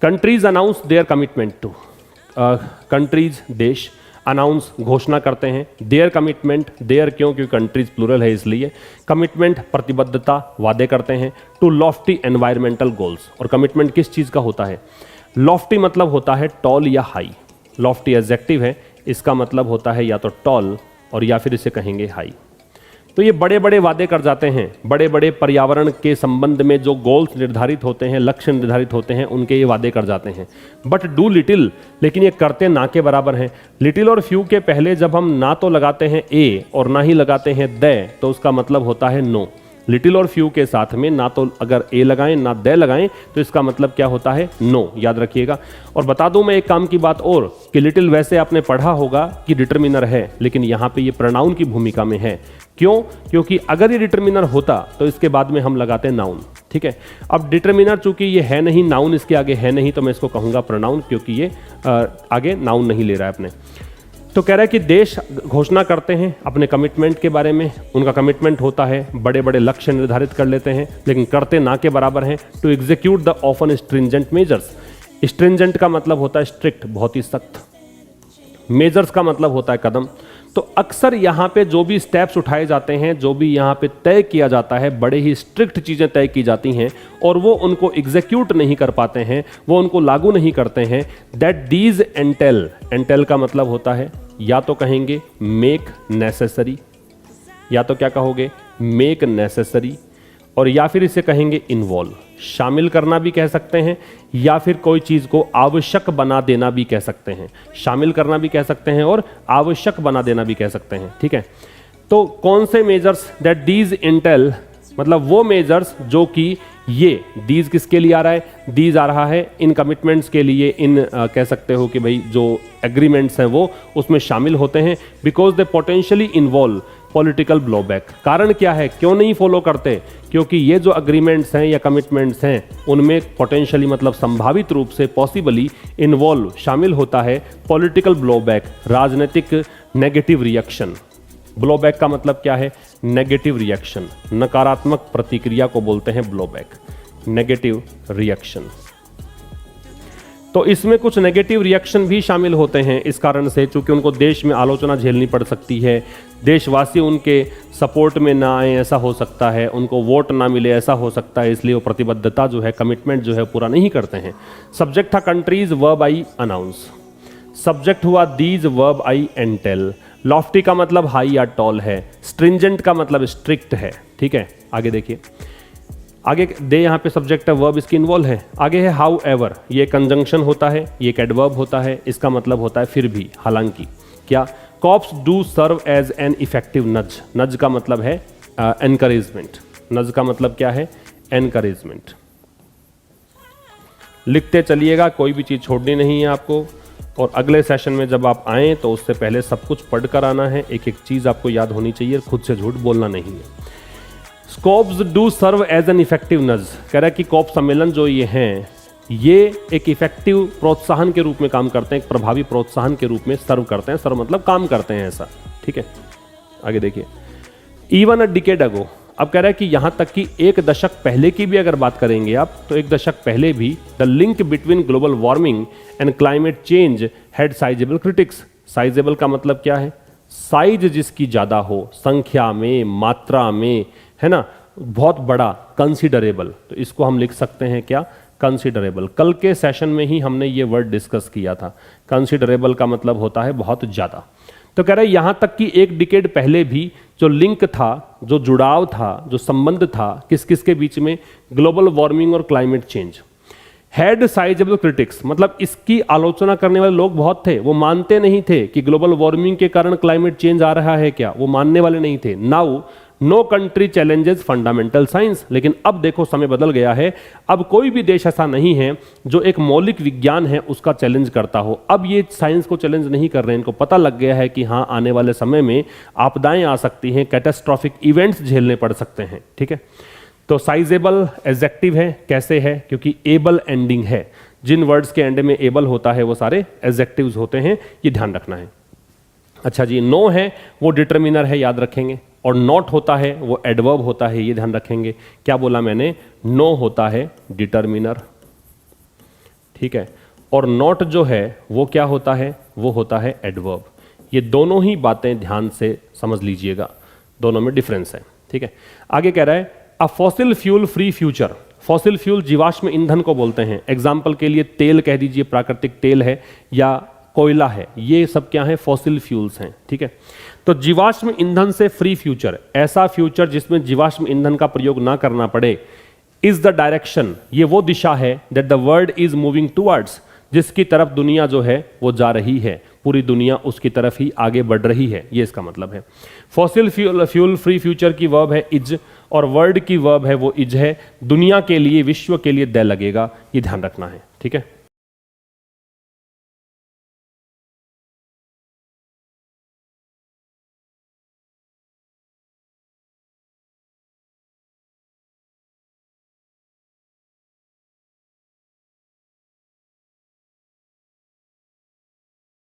Countries announce their commitment to, countries देश announce घोषणा करते हैं, देयर कमिटमेंट, देयर क्यों, क्योंकि कंट्रीज प्लूरल है इसलिए, कमिटमेंट प्रतिबद्धता वादे करते हैं, टू लॉफ्टी एनवायरमेंटल गोल्स। और कमिटमेंट किस चीज़ का होता है? लॉफ्टी मतलब होता है टॉल या हाई, लॉफ्टी एडजेक्टिव है, इसका मतलब होता है या तो टॉल और या फिर इसे कहेंगे हाई। तो ये बड़े बड़े वादे कर जाते हैं, बड़े बड़े पर्यावरण के संबंध में जो गोल्स निर्धारित होते हैं, लक्ष्य निर्धारित होते हैं, उनके ये वादे कर जाते हैं। बट डू लिटिल, लेकिन ये करते ना के बराबर हैं। लिटिल और फ्यू के पहले जब हम ना तो लगाते हैं ए और ना ही लगाते हैं द, तो उसका मतलब होता है नो। लिटिल और फ्यू के साथ में ना तो अगर ए लगाएं ना द लगाएं तो इसका मतलब क्या होता है? नो, याद रखिएगा। और बता दूं मैं एक काम की बात और, कि लिटिल वैसे आपने पढ़ा होगा कि डिटरमिनर है, लेकिन यहाँ पे ये प्रोनाउन की भूमिका में है। क्यों? क्योंकि अगर ये डिटरमिनर होता तो इसके बाद में हम लगाते नाउन, ठीक है। अब डिटरमिनर चूंकि ये है नहीं, नाउन इसके आगे है नहीं, तो मैं इसको कहूँगा प्रोनाउन, क्योंकि ये आगे नाउन नहीं ले रहा है अपने। तो कह रहा है कि देश घोषणा करते हैं अपने कमिटमेंट के बारे में, उनका कमिटमेंट होता है, बड़े बड़े लक्ष्य निर्धारित कर लेते हैं, लेकिन करते ना के बराबर हैं। To execute the often stringent measures, stringent का मतलब होता है स्ट्रिक्ट, बहुत ही सख्त, मेजर्स का मतलब होता है कदम। तो अक्सर यहाँ पे जो भी स्टेप्स उठाए जाते हैं, जो भी यहाँ पे तय किया जाता है, बड़े ही स्ट्रिक्ट चीज़ें तय की जाती हैं और वो उनको एग्जीक्यूट नहीं कर पाते हैं, वो उनको लागू नहीं करते हैं। दैट दीज एंटेल, एंटेल का मतलब होता है या तो कहेंगे मेक नेसेसरी, या तो क्या कहोगे? मेक नेसेसरी, और या फिर इसे कहेंगे इन्वॉल्व, शामिल करना भी कह सकते हैं, या फिर कोई चीज़ को आवश्यक बना देना भी कह सकते हैं। शामिल करना भी कह सकते हैं और आवश्यक बना देना भी कह सकते हैं, ठीक है। तो कौन से मेजर्स? दैट दीज इंटेल, मतलब वो मेजर्स जो कि ये, दीज किसके लिए आ रहा है? दीज आ रहा है इन कमिटमेंट्स के लिए, इन कह सकते हो कि भाई जो एग्रीमेंट्स हैं वो उसमें शामिल होते हैं। Because they potentially involve political blowback. कारण क्या है, क्यों नहीं फॉलो करते? क्योंकि ये जो अग्रीमेंट्स हैं या कमिटमेंट्स हैं उनमें पोटेंशियली मतलब संभावित रूप से, पॉसिबली इन्वॉल्व शामिल होता है पॉलिटिकल ब्लोबैक, राजनीतिक नेगेटिव रिएक्शन। ब्लोबैक का मतलब क्या है? नेगेटिव रिएक्शन, नकारात्मक प्रतिक्रिया को बोलते हैं ब्लोबैक, नेगेटिव रिएक्शन। तो इसमें कुछ नेगेटिव रिएक्शन भी शामिल होते हैं इस कारण से, चूंकि उनको देश में आलोचना झेलनी पड़ सकती है, देशवासी उनके सपोर्ट में ना आए ऐसा हो सकता है, उनको वोट ना मिले ऐसा हो सकता है, इसलिए वो प्रतिबद्धता जो है, कमिटमेंट जो है पूरा नहीं करते हैं। सब्जेक्ट था countries, verb I announce, subject हुआ these, verb I entail. Lofty का मतलब हाई या टॉल है, स्ट्रिंजेंट का मतलब स्ट्रिक्ट है, ठीक है। आगे देखिए, आगे दे यहाँ पे सब्जेक्ट है, वर्ब इसकी इन्वॉल्व है। आगे है हाउ एवर, ये कंजंक्शन होता है, ये एक एडवर्ब होता है, इसका मतलब होता है फिर भी, हालांकि। क्या? COPs do serve as an effective nudge, nudge का मतलब है एनकरेजमेंट, नज का मतलब क्या है? एनकरेजमेंट। लिखते चलिएगा, कोई भी चीज़ छोड़नी नहीं है आपको, और अगले सेशन में जब आप आएँ तो उससे पहले सब कुछ पढ़ कर आना है, एक एक चीज़ आपको याद होनी चाहिए, खुद से झूठ बोलना नहीं है। Scopes do serve as an effective nudge, कह रहा है कि कॉप सम्मेलन जो ये हैं ये एक इफेक्टिव प्रोत्साहन के रूप में काम करते हैं, एक प्रभावी प्रोत्साहन के रूप में सर्व करते हैं, सर्व मतलब काम करते हैं ऐसा, ठीक है। आगे देखिए, इवन अ डिकेड अगो, अब कह रहा है कि यहां तक कि एक दशक पहले की भी अगर बात करेंगे आप, तो एक दशक पहले भी the link between global warming and climate change had sizeable critics. Sizeable का मतलब क्या है? साइज जिसकी ज़्यादा हो, संख्या में, मात्रा में, है ना, बहुत बड़ा, कंसिडरेबल, तो इसको हम लिख सकते हैं क्या? कंसिडरेबल। कल के सेशन में ही हमने ये वर्ड डिस्कस किया था, कंसिडरेबल का मतलब होता है बहुत ज़्यादा। तो कह रहे हैं यहां तक कि एक डिकेड पहले भी जो लिंक था, जो जुड़ाव था, जो संबंध था किस किस के बीच में? ग्लोबल वार्मिंग और climate change. Had sizeable critics, मतलब इसकी आलोचना करने वाले लोग बहुत थे, वो मानते नहीं थे कि ग्लोबल वार्मिंग के कारण क्लाइमेट चेंज आ रहा है, क्या वो मानने वाले नहीं थे। Now no country challenges fundamental science, लेकिन अब देखो समय बदल गया है, अब कोई भी देश ऐसा नहीं है जो एक मौलिक विज्ञान है उसका चैलेंज करता हो। अब ये साइंस को चैलेंज नहीं कर रहे हैं, इनको पता लग गया है कि हाँ आने वाले समय में आपदाएं आ सकती हैं, कैटास्ट्रॉफिक इवेंट्स झेलने पड़ सकते हैं, ठीक है। तो साइजेबल एडजेक्टिव है, कैसे है? क्योंकि एबल एंडिंग है, जिन वर्ड्स के एंड में एबल होता है वो सारे एडजेक्टिव्स होते हैं, ये ध्यान रखना है। अच्छा जी, नो है वो डिटरमिनर है, याद रखेंगे, और नॉट होता है वो एडवर्ब होता है, ये ध्यान रखेंगे। क्या बोला मैंने? नो होता है डिटरमिनर, ठीक है, और नॉट जो है वो क्या होता है, वो होता है एडवर्ब। ये दोनों ही बातें ध्यान से समझ लीजिएगा, दोनों में डिफरेंस है, ठीक है। आगे कह रहा है a fossil fuel free future. Fossil fuel जीवाश्म ईंधन को बोलते हैं। एग्जाम्पल के लिए तेल कह दीजिए, प्राकृतिक तेल है या कोयला है, ये सब क्या है, फॉसिल फ्यूल्स हैं, ठीक है। तो जीवाश्म ईंधन से फ्री फ्यूचर, ऐसा फ्यूचर जिसमें जीवाश्म ईंधन का प्रयोग ना करना पड़े, इज द डायरेक्शन, ये वो दिशा है, that the world is moving towards, जिसकी तरफ दुनिया जो है वो जा रही है, पूरी दुनिया उसकी तरफ ही आगे बढ़ रही है, ये इसका मतलब है। फॉसिल फ्यूल फ्री फ्यूचर की वर्ब है इज, और वर्ल्ड की वर्ब है वो इज है। दुनिया के लिए, विश्व के लिए द लगेगा, ये ध्यान रखना है, ठीक है।